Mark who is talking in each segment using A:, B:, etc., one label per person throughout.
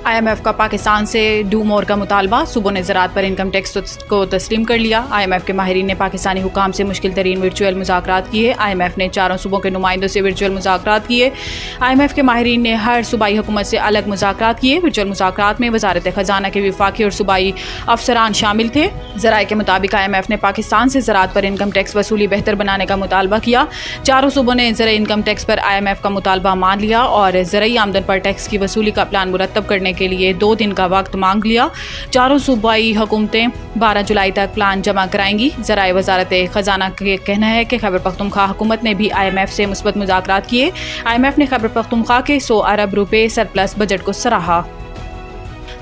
A: IMF کا پاکستان سے do more کا مطالبہ، صوبوں نے زراعت پر انکم ٹیکس کو تسلیم کر لیا۔ IMF کے ماہرین نے پاکستانی حکام سے مشکل ترین ورچوئل مذاکرات کیے۔ IMF نے چاروں صوبوں کے نمائندوں سے ورچوئل مذاکرات کیے۔ IMF کے ماہرین نے ہر صوبائی حکومت سے الگ مذاکرات کیے۔ ورچوئل مذاکرات میں وزارت خزانہ کے وفاقی اور صوبائی افسران شامل تھے۔ ذرائع کے مطابق IMF نے پاکستان سے زراعت پر انکم ٹیکس وصولی بہتر بنانے کا مطالبہ کیا۔ چاروں صوبوں نے زرعی انکم ٹیکس پر IMF کا مطالبہ مان لیا اور زرعی آمدن پر ٹیکس کی وصولی کا پلان مرتب کرنے کے لیے 2 دن کا وقت مانگ لیا۔ چاروں صوبائی حکومتیں 12 جولائی تک پلان جمع کرائیں گی۔ ذرائع وزارت خزانہ کا کہنا ہے کہ خیبر پختونخوا حکومت نے بھی IMF سے مثبت مذاکرات کیے۔ IMF نے خیبر پختونخوا کے 100 ارب روپے سرپلس بجٹ کو سراہا۔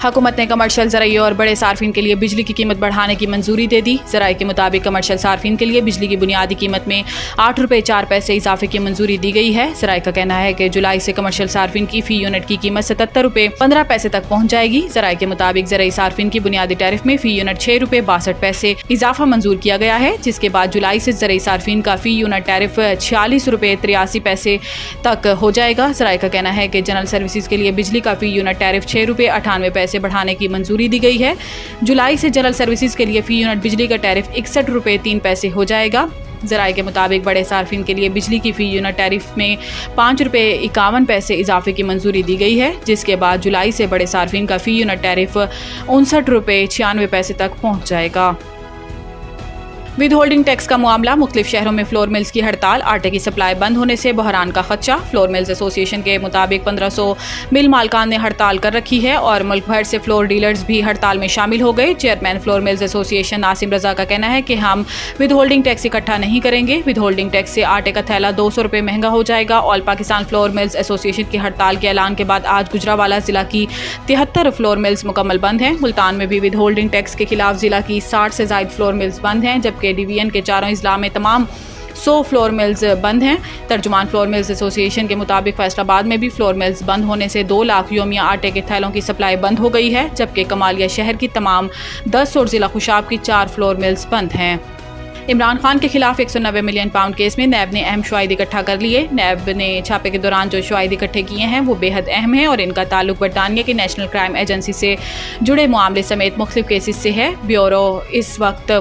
A: حکومت نے کمرشل زرعی اور بڑے صارفین کے لیے بجلی کی قیمت بڑھانے کی منظوری دے دی۔ ذرائع کے مطابق کمرشل صارفین کے لیے بجلی کی بنیادی قیمت میں 8 روپے 4 پیسے اضافے کی منظوری دی گئی ہے۔ ذرائع کا کہنا ہے کہ جولائی سے کمرشل صارفین کی فی یونٹ کی قیمت 77 روپے 15 پیسے تک پہنچ جائے گی۔ ذرائع کے مطابق زرعی صارفین کی بنیادی ٹیرف میں فی یونٹ 6 روپے 62 پیسے اضافہ منظور کیا گیا ہے، جس کے بعد جولائی سے زرعی صارفین کا فی یونٹ ٹیرف 46 روپے 83 پیسے تک ہو جائے گا۔ ذرائع کا کہنا ہے کہ جنرل سروسز کے لیے بجلی کا فی یونٹ ٹیرف 6 روپے 98 پیسے بڑھانے کی منظوری دی گئی ہے۔ جولائی سے جنرل سروسز کے لیے فی یونٹ بجلی کا ٹیرف 61 روپے 3 پیسے ہو جائے گا۔ ذرائع کے مطابق بڑے صارفین کے لیے بجلی کی فی یونٹ ٹیرف میں 5 روپے 51 پیسے اضافے کی منظوری دی گئی ہے، جس کے بعد جولائی سے بڑے صارفین کا فی یونٹ ٹیرف 59 روپے 96 پیسے تک پہنچ جائے گا۔ ود ہولڈنگ ٹیکس کا معاملہ، مختلف شہروں میں فلور ملز کی ہڑتال، آٹے کی سپلائی بند ہونے سے بحران کا خدشہ۔ فلور ملز ایسوسی ایشن کے مطابق 1500 مل مالکان نے ہڑتال کر رکھی ہے اور ملک بھر سے فلور ڈیلرز بھی ہڑتال میں شامل ہو گئے۔ چیئرمین فلور ملز ایسوسی ایشن ناصم رضا کا کہنا ہے کہ ہم ود ہولڈنگ ٹیکس اکٹھا نہیں کریں گے۔ ود ہولڈنگ ٹیکس سے آٹے کا تھیلا 200 روپے مہنگا ہو جائے گا۔ آل پاکستان فلور ملز ایسوسی ایشن کی ہڑتال کے اعلان کے بعد آج گجرانوالہ ضلع کی 73 فلور ملز مکمل بند ہیں۔ ملتان میں بھی ود ہولڈنگ ٹیکس کے خلاف ضلع کی 60 سے زائد فلور ملز بند ہیں، جبکہ ڈویژن کے چاروں اضلاع میں تمام 100 فلور ملز بند ہیں۔ ترجمان فلور ملز ایسوسی ایشن کے مطابق فیصل آباد میں بھی فلور ملز بند ہونے سے 2 لاکھ یومیہ آٹے کے تھیلوں کی سپلائی بند ہو گئی ہے، جبکہ کمالیہ شہر کی تمام 10 اور ضلع خوشاب کی 4 فلور ملز بند ہیں۔ عمران خان کے خلاف 190 ملین پاؤنڈ کیس میں نیب نے اہم شواہد اکٹھا کر لیے۔ نیب نے چھاپے کے دوران جو شواہد اکٹھے کیے ہیں وہ بے حد اہم ہیں اور ان کا تعلق برطانیہ کی نیشنل کرائم ایجنسی سے جڑے معاملے سمیت مختلف کیسز سے ہے۔ بیورو اس وقت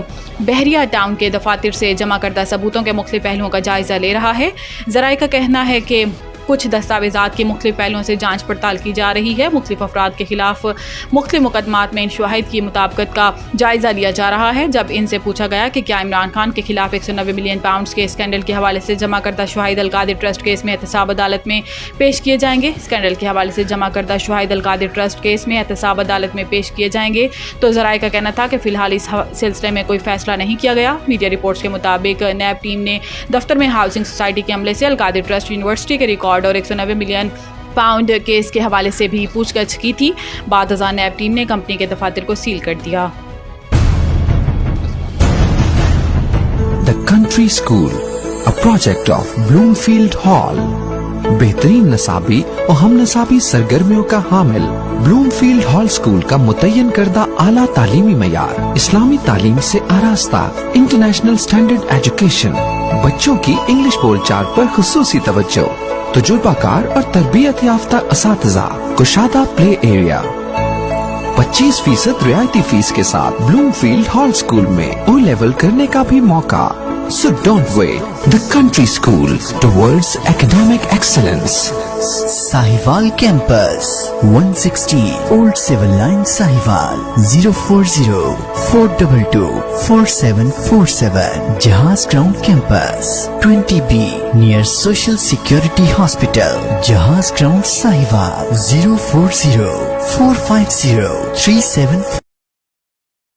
A: بحریہ ٹاؤن کے دفاتر سے جمع کردہ ثبوتوں کے مختلف پہلوؤں کا جائزہ لے رہا ہے۔ ذرائع کا کہنا ہے کہ کچھ دستاویزات کی مختلف پہلوؤں سے جانچ پڑتال کی جا رہی ہے۔ مختلف افراد کے خلاف مختلف مقدمات میں ان شواہد کی مطابقت کا جائزہ لیا جا رہا ہے۔ جب ان سے پوچھا گیا کہ کیا عمران خان کے خلاف 190 ملین پاؤنڈز کے اسکینڈل کے حوالے سے جمع کردہ شواہد القادر ٹرسٹ کیس میں احتساب عدالت میں پیش کیے جائیں گے، اسکینڈل کے حوالے سے جمع کردہ شواہد القادر ٹرسٹ کیس میں احتساب عدالت میں پیش کیے جائیں گے، تو ذرائع کا کہنا تھا کہ فی الحال اس سلسلے میں کوئی فیصلہ نہیں کیا گیا۔ میڈیا رپورٹس کے مطابق نیب ٹیم نے دفتر میں ہاؤسنگ سوسائٹی کے عملے سے القادر ٹرسٹ یونیورسٹی کے ریکارڈ اور 190 ملین پاؤنڈ کیس کے حوالے سے بھی پوچھ گچھ کی تھی۔ بعد ازاں نیب ٹیم نے کمپنی کے دفاتر کو سیل کر دیا۔
B: The Country School, a project of Bloomfield Hall. بہترین نصابی اور ہم نصابی سرگرمیوں کا حامل بلومفیلڈ ہال اسکول کا متعین کردہ اعلیٰ تعلیمی معیار، اسلامی تعلیم سے آراستہ، انٹرنیشنل سٹینڈرڈ ایجوکیشن، بچوں کی انگلش بول چال پر خصوصی توجہ، تجربہ کار اور تربیت یافتہ اساتذہ، کشادہ پلے ایریا، 25% رعایتی فیس کے ساتھ بلومفیلڈ ہال اسکول میں او لیول کرنے کا بھی موقع۔ So don't wait. The Country School towards academic excellence.
C: Sahiwal Campus, 160 Old Civil Line, Sahiwal, 040-422-4747. Jahaz Ground Campus, 20B, near Social Security Hospital, Jahaz Ground, Sahiwal, 040-450-37